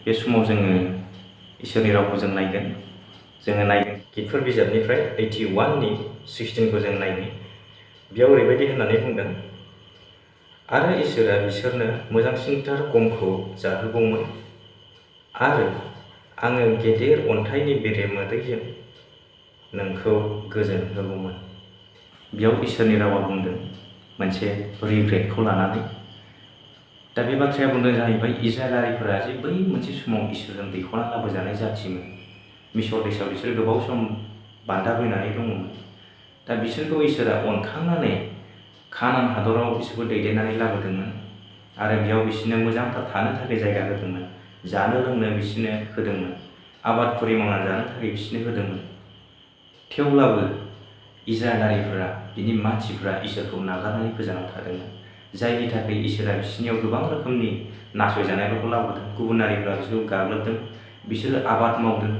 बे समाव जोङो इसोरनि रावखौ जों नायगोन। जोङो नायगोन गितफोर बिजाबनिफ्राय 81नि 16खौ जों नायगोन। बेयाव ओरैबायदि होननानै बुंदों, आरो इसोरा बिसोरनो मोजांसिनथार गमखौ जाहोगौमोन, आरो आङो गेदेर अन्थाइनि बेरे मोदैजों नोंखौ गोजोन होगौमोन। बेयाव इसोरनि रावा बुंदों मोनसे रिग्रेटखौ लानानै। दा बे बाथ्राया बुंदों जाहैबाय इजराइलारिफोरा जे बै मोनसे समाव इसोरजों दैख'ना लाबोजानाय जाथिमोन। मिसर देशआव बिसोर गोबाव सम बान्दा बोनानै दङमोन। दा बिसोरखौ इसोरा अनखांनानै कानान हादराव बिसोरखौ दैदेननानै लाबोदोंमोन, आरो बेयाव बिसोरनो मोजांथार थानो थाखाय जायगा होदोंमोन, जानो लोंनो बिसोरनो होदोंमोन, आबाद खुरि मावनानै जानो थाखाय बिसोरनो होदोंमोन। थेवब्लाबो इजराइलारिफोरा, बिनि मानसिफ्रा इसोरखौ नागारनानै गोजानाव थादोंमोन, जायनि थाखाय इसोरा बिसोरनियाव गोबां रोखोमनि नासयजानायफोरखौ लाबोदों। गुबुनारिफ्रा बिसोरखौ गाग्लोबदों, बिसोरो आबाद मावदों,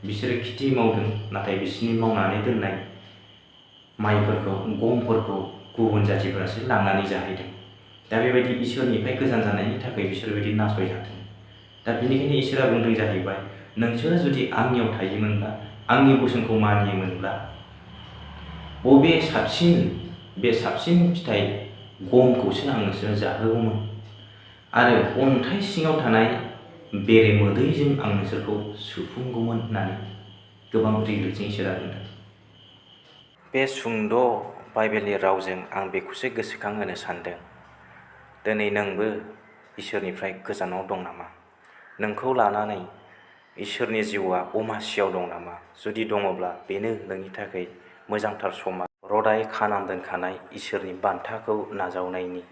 बिसोरो खेथि मावदों, नाथाय बिसोरनि मावनानै दोननाय माइफोरखौ, गमफोरखौ गुबुन जाथिफोरासो लांनानै जाहैदों। दा बेबायदि इसोरनिफ्राय गोजान जानायनि थाखाय बिसोर बेबायदि नासयजादों। दा बेनिखायनो इसोरा बुंदों जाहैबाय, नोंसोरो जुदि आंनियाव थायोमोनब्ला, आंनि बोसोनखौ मानियोमोनब्ला, बे साबसिन फिथाइ गमखौसो आं नोंसोरनो जाहोगौमोन, आरो अन्थाइ सिङाव थानाय बेरे मोदैजों आं नोंसोरखौ सुफुंगौमोन होननानै गोबां रिग्रेटजों इसोरा बुंदों। बे सुंद' बाइबेलनि रावजों आं बेखौसो गोसोखांहोनो सानदों। दिनै नोंबो इसोरनिफ्राय गोजानाव दं नामा? नोंखौ लानानै इसोरनि जिउआ अमासियाव दं नामा? जुदि दङब्ला बेनो नोंनि थाखाय मोजांथार समा, हदाय खाना दोनखानाय इसोरनि बान्थाखौ नाजावनायनि।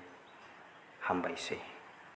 हामबायसै।